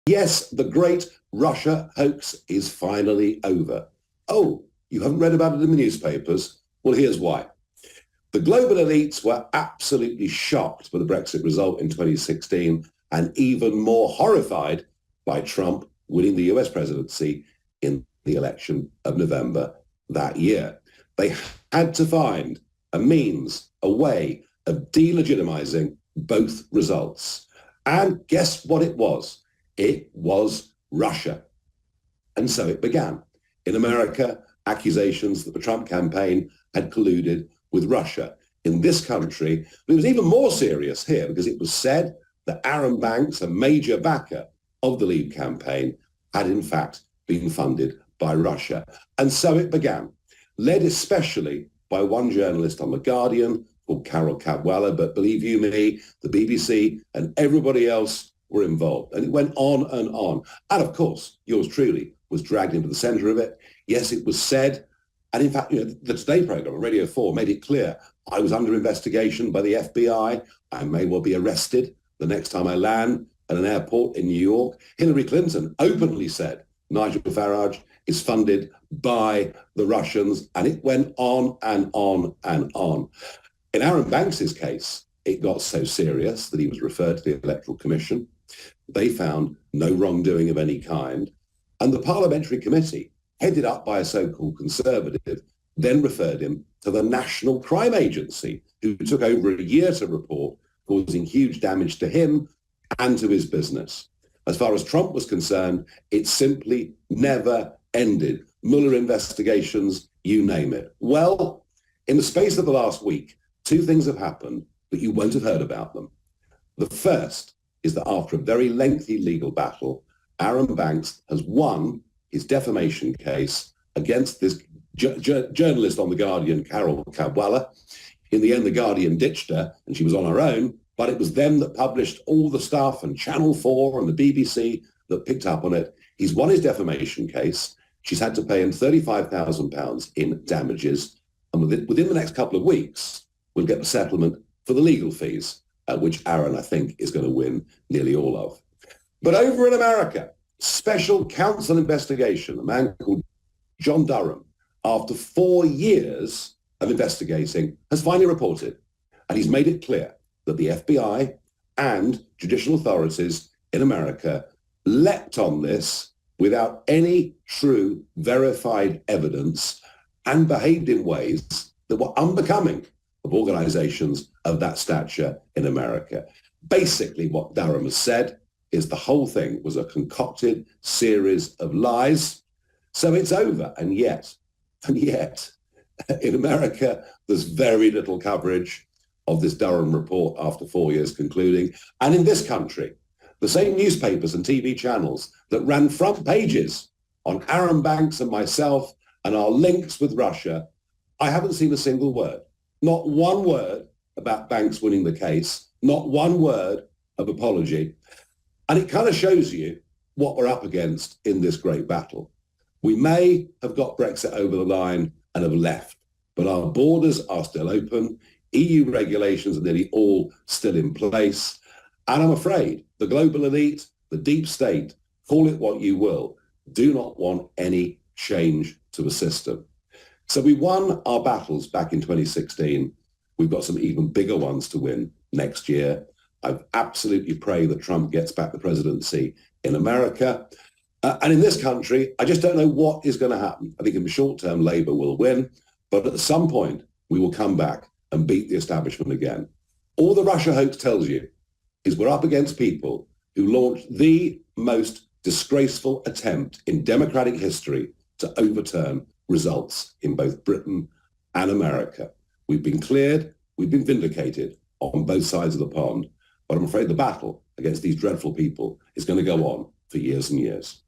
Yes, the great Russia hoax is finally over. Oh, you haven't read about it in the newspapers? Well, here's why. The global elites were absolutely shocked by the Brexit result in 2016 and even more horrified by Trump winning the US presidency in the election of November that year. They had to find a means, a way of delegitimizing both results. And guess what it was? It was Russia. And so it began. In America, accusations that the Trump campaign had colluded with Russia. In this country, it was even more serious here because it was said that Arron Banks, a major backer of the Leave campaign, had in fact been funded by Russia. And so it began, led especially by one journalist on The Guardian called Carol Cadwalladr, but believe you me, the BBC and everybody else were involved. And it went on and on. And of course, yours truly was dragged into the center of it. Yes, it was said, and in fact, the Today program on Radio 4 made it clear I was under investigation by the FBI. I may well be arrested the next time I land at an airport in New York. Hillary Clinton openly said Nigel Farage is funded by the Russians, and it went on and on and on. In Arron Banks's case, it got so serious that he was referred to the Electoral Commission. They found no wrongdoing of any kind, and the Parliamentary Committee, headed up by a so-called Conservative, then referred him to the National Crime Agency, who took over a year to report, causing huge damage to him and to his business. As far as Trump was concerned, it simply never ended. Mueller investigations, you name it. Well, in the space of the last week, two things have happened, but you won't have heard about them. The first is that after a very lengthy legal battle, Arron Banks has won his defamation case against this journalist on The Guardian, Carol Cadwalladr. In the end, The Guardian ditched her and she was on her own, but it was them that published all the stuff, and Channel 4 and the BBC that picked up on it. He's won his defamation case. She's had to pay him £35,000 in damages. And within the next couple of weeks, we'll get the settlement for the legal fees, which Arron, I think, is going to win nearly all of. But over in America, special counsel investigation, a man called John Durham, after 4 years of investigating, has finally reported, and he's made it clear that the FBI and judicial authorities in America leapt on this without any true verified evidence and behaved in ways that were unbecoming of organizations of that stature in America. Basically, what Durham has said is the whole thing was a concocted series of lies. So it's over. And yet, in America, there's very little coverage of this Durham report after 4 years concluding. And in this country, the same newspapers and TV channels that ran front pages on Arron Banks and myself and our links with Russia, I haven't seen a single word, not one word about Banks winning the case, not one word of apology. And it kind of shows you what we're up against in this great battle. We may have got Brexit over the line and have left, but our borders are still open. EU regulations are nearly all still in place. And I'm afraid the global elite, the deep state, call it what you will, do not want any change to the system. So we won our battles back in 2016. We've got some even bigger ones to win next year. I absolutely pray that Trump gets back the presidency in America. And in this country, I just don't know what is going to happen. I think in the short term, Labour will win. But at some point, we will come back and beat the establishment again. All the Russia hoax tells you is we're up against people who launched the most disgraceful attempt in democratic history to overturn results in both Britain and America. We've been cleared, we've been vindicated on both sides of the pond. But I'm afraid the battle against these dreadful people is going to go on for years and years.